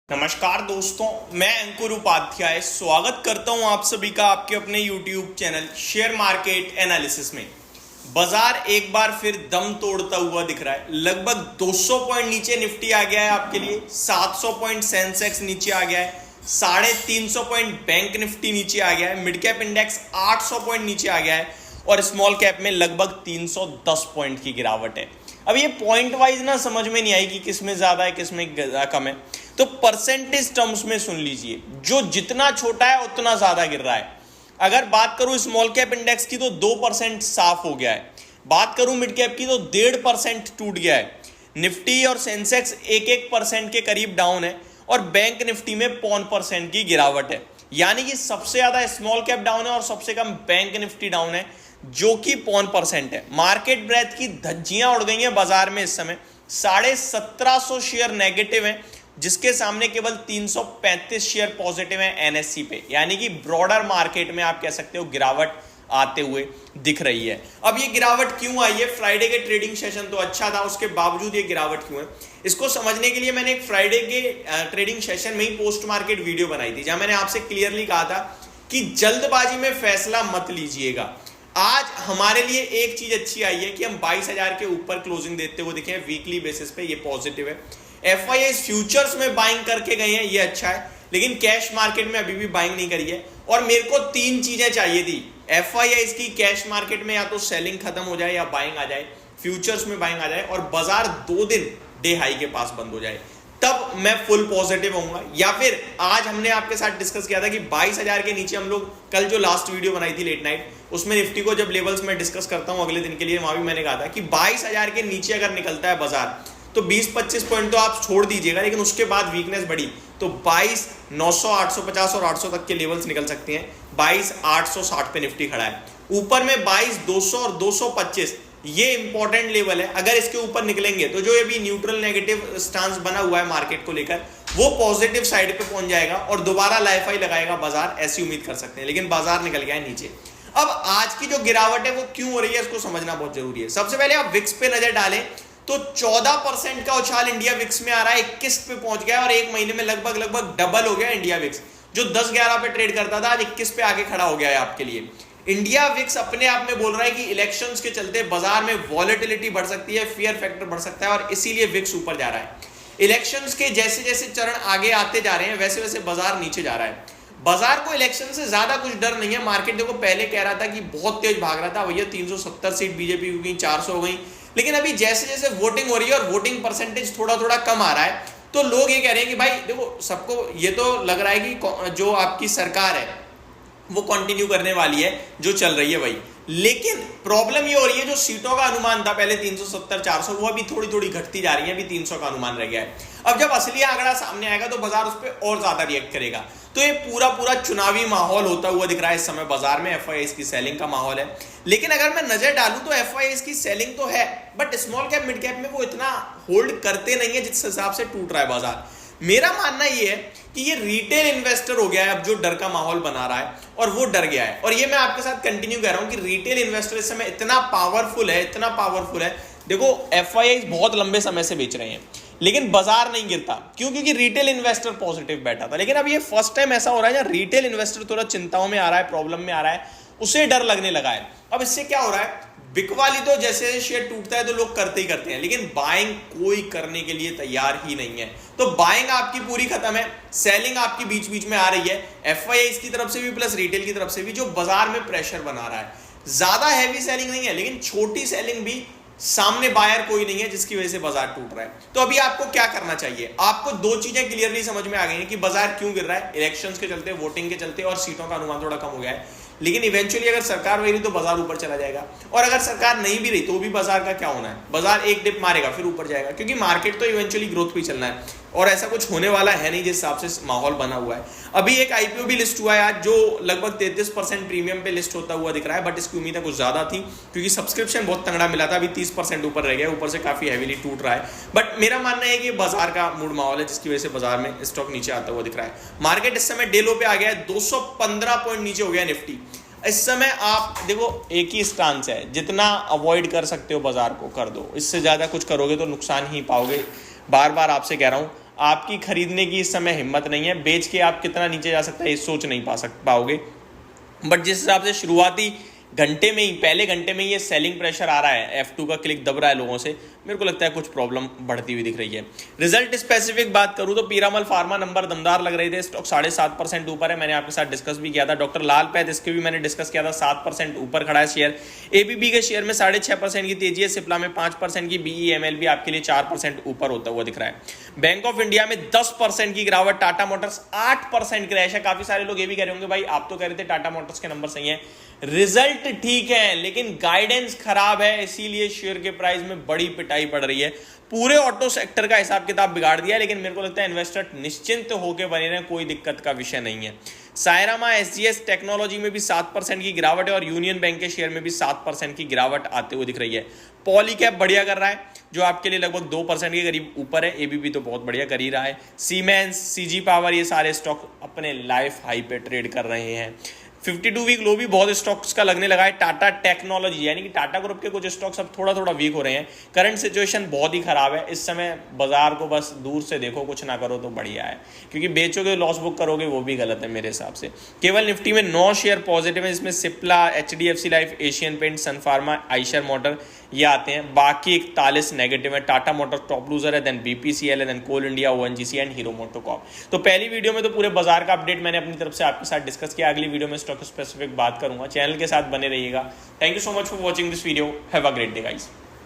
नमस्कार दोस्तों, मैं अंकुर उपाध्याय स्वागत करता हूं आप सभी का आपके अपने YouTube channel share market analysis में। बाजार एक बार फिर दम तोड़ता हुआ दिख रहा है। लगभग 200 पॉइंट नीचे निफ्टी आ गया है आपके लिए, 700 पॉइंट सेंसेक्स नीचे आ गया है, 350 पॉइंट बैंक निफ्टी नीचे आ गया है, मिड कैप इंडेक्स 800 पॉइंट नीचे आ गया है और स्मॉल कैप में लगभग 310 पॉइंट की गिरावट है। अब ये पॉइंट वाइज ना समझ में नहीं आई कि किसमें ज्यादा है किसमें कम है, तो परसेंटेज टर्म्स में सुन लीजिए, जो जितना छोटा है उतना ज्यादा गिर रहा है। अगर बात करूं स्मॉल कैप इंडेक्स की तो 2% साफ हो गया है, बात करूं मिड कैप की तो 1.5% टूट गया है। निफ्टी और सेंसेक्स 1% के करीब डाउन है और बैंक निफ्टी में 0.5% की गिरावट है। यानी कि सबसे ज्यादा स्मॉल कैप डाउन है और सबसे कम बैंक निफ्टी डाउन है, जो कि 0.5% है। मार्केट ब्रेथ की धज्जियां उड़ गई हैं बाजार में। इस समय 1750 शेयर नेगेटिव हैं, जिसके सामने केवल 335 शेयर पॉजिटिव हैं एनएससी पे। यानी कि ब्रॉडर मार्केट में आप कह सकते हो गिरावट आते हुए दिख रही है। अब ये गिरावट क्यों आई है? फ्राइडे के ट्रेडिंग सेशन तो अच्छा था, उसके बावजूद ये गिरावट क्यों है, इसको समझने के लिए मैंने एक फ्राइडे के ट्रेडिंग सेशन में ही पोस्ट मार्केट वीडियो बनाई थी, जहां मैंने आपसे क्लियरली कहा था कि जल्दबाजी में फैसला मत लीजिएगा। आज हमारे लिए एक चीज अच्छी आई है कि हम 22,000 के ऊपर क्लोजिंग देते हुए दिखे हैं वीकली बेसिस पे, ये पॉजिटिव है। एफआईआई फ्यूचर्स में बाइंग करके गए हैं, ये अच्छा है, लेकिन कैश मार्केट में अभी भी बाइंग नहीं करी है। और मेरे को 3 चीजें चाहिए थी एफआईआई की कैश मार्केट में, या तो सेलिंग खत्म हो जाए या बाइंग आ जाए, फ्यूचर्स में बाइंग आ जाए और बाजार 2 दिन डे हाई के पास बंद हो जाए, तब मैं फुल पॉजिटिव होऊंगा। या फिर आज हमने आपके साथ डिस्कस किया था कि 22,000 के नीचे हम लोग, कल जो लास्ट वीडियो बनाई थी लेट नाइट, उसमें निफ्टी को जब लेवल्स में डिस्कस करता हूं अगले दिन के लिए, वहां भी मैंने कहा था कि 22,000 के नीचे अगर निकलता है बाजार तो 20-25 पॉइंट तो आप छोड़ दीजिएगा, लेकिन उसके बाद वीकनेस बढ़ी तो 22,900, 850 और 800 तक के लेवल्स निकल सकते हैं। 22,860 पे निफ्टी खड़ा है। ऊपर में 22,200 और 225 ये इंपॉर्टेंट लेवल है। अगर इसके ऊपर निकलेंगे तो जो ये भी न्यूट्रल नेगेटिव स्टांस बना हुआ है मार्केट को लेकर, वो पॉजिटिव साइड पे पहुंच जाएगा और दोबारा लाइफ हाई लगाएगा बाजार, ऐसी उम्मीद कर सकते हैं। लेकिन बाजार निकल गया है नीचे। अब आज की जो गिरावट है वो क्यों हो रही है, इसको समझना बहुत जरूरी है। सबसे पहले आप विक्स पे नजर डालें तो 14% का उछाल इंडिया विक्स में आ रहा है, 21 पे पहुंच गया और एक महीने में लगभग डबल हो गया इंडिया विक्स। जो 10-11 पे ट्रेड करता था आज 21 पे आके खड़ा हो गया है आपके लिए। इंडिया विक्स अपने आप में बोल रहा है कि इलेक्शंस के चलते बाजार में वॉलेटिलिटी बढ़ सकती है, फियर फैक्टर बढ़ सकता है और इसीलिए विक्स ऊपर जा रहा है। इलेक्शंस के जैसे जैसे चरण आगे आते जा रहे हैं वैसे वैसे बाजार नीचे जा रहा है। बाजार को इलेक्शन से ज्यादा कुछ डर नहीं है। मार्केट देखो पहले कह रहा था कि बहुत तेज भाग रहा था, भैया 370 सीट बीजेपी की, 400 हो गई, लेकिन अभी जैसे जैसे वोटिंग हो रही है और वोटिंग परसेंटेज थोड़ा थोड़ा कम आ रहा है, तो लोग ये कह रहे हैं कि भाई देखो, सबको ये तो लग रहा है कि जो आपकी सरकार है वो कंटिन्यू करने वाली है, जो चल रही है वही। लेकिन प्रॉब्लम ये हो रही है, जो सीटों का अनुमान था पहले 370-400, वो अभी थोड़ी थोड़ी घटती जा रही है, अभी 300 का अनुमान रह गया है। अब जब असली आंकड़ा सामने आएगा तो बाजार उस पर और ज्यादा रिएक्ट करेगा। तो ये पूरा चुनावी माहौल होता हुआ दिख रहा है इस समय बाजार में। एफआईआई की सेलिंग का माहौल है, लेकिन अगर मैं नजर डालूं तो एफआईआई की सेलिंग तो है, but small cap mid cap में वो इतना होल्ड करते नहीं है जिस हिसाब से टूट रहा है बाजार। मेरा मानना ये है कि ये रिटेल इन्वेस्टर हो गया है अब, जो डर का माहौल बना रहा है और वो डर गया है। और ये मैं आपके साथ कंटिन्यू कर रहा हूं कि रिटेल इन्वेस्टर इस समय इतना पावरफुल है। देखो एफआईआई बहुत लंबे समय से बेच रहे हैं, लेकिन बाजार नहीं गिरता। क्यों? क्योंकि रिटेल इन्वेस्टर पॉजिटिव बैठा था। लेकिन अब ये फर्स्ट टाइम ऐसा हो रहा है जहां रिटेल इन्वेस्टर थोड़ा चिंताओं में आ रहा है, प्रॉब्लम में आ रहा है, उसे डर लगने लगा है। अब इससे क्या हो रहा है, बिकवाली तो जैसे शेयर टूटता है तो लोग करते ही करते हैं, लेकिन बाइंग कोई करने के लिए तैयार ही नहीं है। तो बाइंग आपकी पूरी खत्म है, सेलिंग आपकी बीच बीच में आ रही है, एफआईआई की तरफ से भी प्लस रिटेल की तरफ से भी, जो बाजार में प्रेशर बना रहा है। ज्यादा हैवी सेलिंग नहीं है, लेकिन छोटी सेलिंग भी, सामने बायर कोई नहीं है, जिसकी वजह से बाजार टूट रहा है। तो अभी आपको क्या करना चाहिए? आपको 2 चीजें क्लियरली समझ में आ गई हैं कि बाजार क्यों गिर रहा है, इलेक्शंस के चलते, वोटिंग के चलते और सीटों का अनुमान थोड़ा कम हो गया है। लेकिन इवेंचुअली अगर सरकार वही रही तो बाजार ऊपर चला जाएगा, और अगर सरकार नहीं भी रही तो भी बाजार का क्या होना है, बाजार एक डिप मारेगा फिर ऊपर जाएगा, क्योंकि मार्केट तो इवेंचुअली ग्रोथ पे चलना है और ऐसा कुछ होने वाला है नहीं जिस हिसाब से माहौल बना हुआ है। अभी एक आईपीओ भी लिस्ट हुआ है आज, जो लगभग 33% प्रीमियम पे लिस्ट होता हुआ दिख रहा है, बट इसकी उम्मीद कुछ ज्यादा थी क्योंकि सब्सक्रिप्शन बहुत तगड़ा मिला था। अभी 30% ऊपर रह गया, ऊपर से काफी हैवीली टूट रहा है। बट मेरा मानना है कि बाजार का मूड माहौल है, जिसकी वजह से बाजार में स्टॉक नीचे आता हुआ दिख रहा है। मार्केट इस समय डे लो पे आ गया है, 215 पॉइंट नीचे हो गया निफ्टी। इस समय आप देखो एक ही स्टांस है, जितना अवॉइड कर सकते हो बाजार को कर दो, इससे ज्यादा कुछ करोगे तो नुकसान ही पाओगे। बार बार आपसे कह रहा हूं, आपकी खरीदने की इस समय हिम्मत नहीं है। बेच के आप कितना नीचे जा सकता है ये सोच नहीं पाओगे। बट जिस हिसाब से शुरुआती घंटे में ही, पहले घंटे में ही ये सेलिंग प्रेशर आ रहा है, F2 का क्लिक दब रहा है लोगों से, मेरे को लगता है कुछ प्रॉब्लम बढ़ती हुई दिख रही है। रिजल्ट स्पेसिफिक बात करूं तो पीरामल फार्मा नंबर दमदार लग रहे थे, स्टॉक 7.5% ऊपर है। मैंने आपके साथ डिस्कस भी किया था। डॉक्टर लाल पैथ, इसके भी मैंने डिस्कस किया था, 7% ऊपर खड़ा है शेयर। एबीबी के शेयर में 6.5% की तेजी है, सिप्ला में 5% की, बीईएमएल भी आपके लिए 4% ऊपर होता हुआ दिख रहा है। बैंक ऑफ इंडिया में 10% की गिरावट, टाटा मोटर्स 8% क्रैश है। काफी सारे लोग ये भी कह रहे होंगे भाई आप तो कह रहे थे टाटा मोटर्स के नंबर सही है, रिजल्ट ठीक है लेकिन गाइडेंस खराब है, इसीलिए शेयर के प्राइस में बड़ी पिटाई पड़ रही है। पूरे ऑटो सेक्टर का हिसाब किताब बिगाड़ दिया, लेकिन मेरे को लगता है इन्वेस्टर निश्चिंत होकर बने रहे, कोई दिक्कत का विषय नहीं है। सायरामा एसजीएस टेक्नोलॉजी में भी 7% की गिरावट है और यूनियन बैंक के शेयर में भी 7% की गिरावट आते हुए दिख रही है। पॉलीकैब बढ़िया कर रहा है, जो आपके लिए लगभग 2% के करीब ऊपर है। एबीबी तो बहुत बढ़िया कर ही रहा है। सीमेंस, सीजी पावर, ये सारे स्टॉक अपने लाइफ हाई पे ट्रेड कर रहे हैं। 52 वीक लो भी बहुत स्टॉक्स का लगने लगा है। टाटा टेक्नोलॉजी यानी कि टाटा ग्रुप के कुछ स्टॉक्स अब थोड़ा थोड़ा वीक हो रहे हैं। करंट सिचुएशन बहुत ही खराब है इस समय, बाजार को बस दूर से देखो, कुछ ना करो तो बढ़िया है, क्योंकि बेचोगे लॉस बुक करोगे वो भी गलत है मेरे हिसाब से। केवल निफ्टी में 9 शेयर पॉजिटिव है, इसमें Cipla, HDFC Life, Asian Paint, Sun Pharma, Eicher Motor ये आते हैं। बाकी 41 नेगेटिव है। टाटा मोटर टॉप लूजर है, देन बीपीसीएल है, then Coal India, ONGC and Hero MotoCorp. तो पहली वीडियो में तो पूरे बाजार का अपडेट मैंने अपनी तरफ से आपके साथ डिस्कस किया। अगली वीडियो में स्टॉक स्पेसिफिक बात करूंगा। चैनल के साथ बने रहिएगा। Thank you so much for watching this video. Have a great day guys.